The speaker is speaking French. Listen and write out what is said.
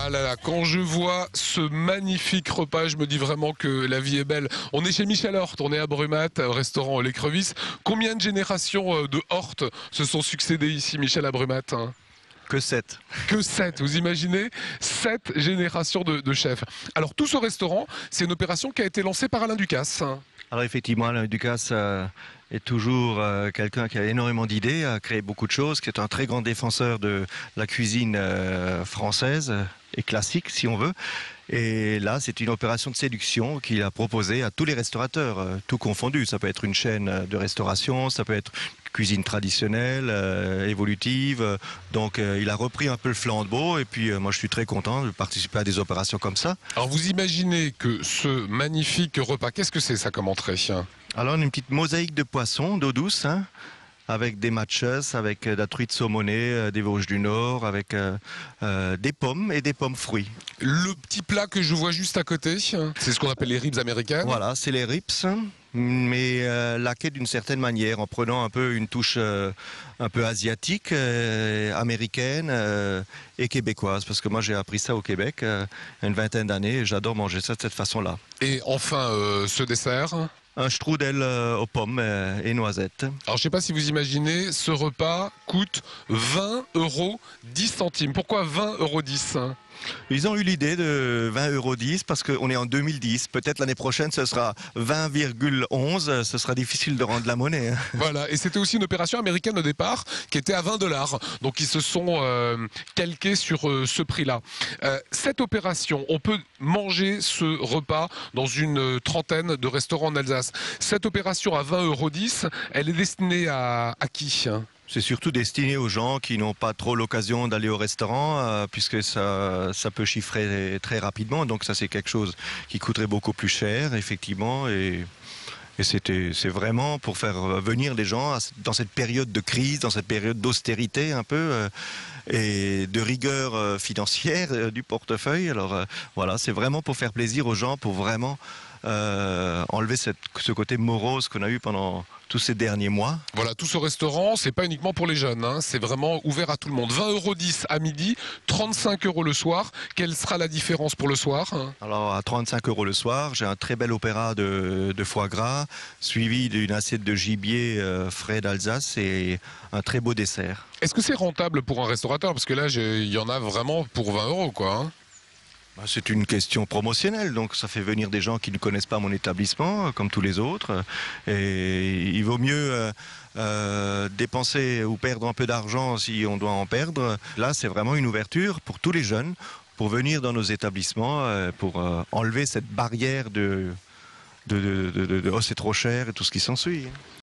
Ah là là, quand je vois ce magnifique repas, je me dis vraiment que la vie est belle. On est chez Michel Hort, on est à Brumat, au restaurant L'Écrevisse. Combien de générations de Hort se sont succédées ici, Michel, à Brumat, hein? Que 7. Que 7, vous imaginez? 7 générations de chefs. Alors tout ce restaurant, c'est une opération qui a été lancée par Alain Ducasse. Alors effectivement, Alain Ducasse est toujours quelqu'un qui a énormément d'idées, a créé beaucoup de choses, qui est un très grand défenseur de la cuisine française et classique, si on veut. Et là, c'est une opération de séduction qu'il a proposée à tous les restaurateurs, tout confondu. Ça peut être une chaîne de restauration, ça peut être une cuisine traditionnelle, évolutive. Donc, il a repris un peu le flambeau. Et puis, moi, je suis très content de participer à des opérations comme ça. Alors vous imaginez que ce magnifique repas, qu'est-ce que c'est ça comme entrée? Alors, on a une petite mosaïque de poissons, d'eau douce, hein, avec des matchs, avec de la truite saumonée, des Vosges du Nord, avec des pommes et des pommes fruits. Le petit plat que je vois juste à côté, c'est ce qu'on appelle les ribs américaines. Voilà, c'est les ribs, mais laqués d'une certaine manière, en prenant un peu une touche un peu asiatique, américaine et québécoise. Parce que moi, j'ai appris ça au Québec il y a une vingtaine d'années et j'adore manger ça de cette façon-là. Et enfin, ce dessert. Un strudel aux pommes et noisettes. Alors, je ne sais pas si vous imaginez, ce repas coûte 20 € 10 centimes. Pourquoi 20 € 10? Ils ont eu l'idée de 20 € 10 parce qu'on est en 2010. Peut-être l'année prochaine, ce sera 20,11. Ce sera difficile de rendre la monnaie. Voilà, et c'était aussi une opération américaine au départ qui était à 20 $. Donc, ils se sont calqués sur ce prix-là. Cette opération, on peut manger ce repas dans une trentaine de restaurants en Alsace. Cette opération à 20 € 10, elle est destinée à qui? C'est surtout destiné aux gens qui n'ont pas trop l'occasion d'aller au restaurant, puisque ça peut chiffrer très rapidement. Donc ça, c'est quelque chose qui coûterait beaucoup plus cher, effectivement. Et c'est vraiment pour faire venir les gens dans cette période de crise, dans cette période d'austérité un peu, et de rigueur financière du portefeuille. Alors voilà, c'est vraiment pour faire plaisir aux gens, pour vraiment enlever ce côté morose qu'on a eu pendant tous ces derniers mois. Voilà, tout ce restaurant, c'est pas uniquement pour les jeunes, hein, c'est vraiment ouvert à tout le monde. 20 € 10 à midi, 35 € le soir. Quelle sera la différence pour le soir? Alors à 35 € le soir, j'ai un très bel opéra de foie gras, suivi d'une assiette de gibier frais d'Alsace et un très beau dessert. Est-ce que c'est rentable pour un restaurateur? Parce que là, il y en a vraiment pour 20 €, quoi. Hein. C'est une question promotionnelle, donc ça fait venir des gens qui ne connaissent pas mon établissement, comme tous les autres. Et il vaut mieux dépenser ou perdre un peu d'argent si on doit en perdre. Là, c'est vraiment une ouverture pour tous les jeunes, pour venir dans nos établissements, pour enlever cette barrière de oh, c'est trop cher et tout ce qui s'ensuit.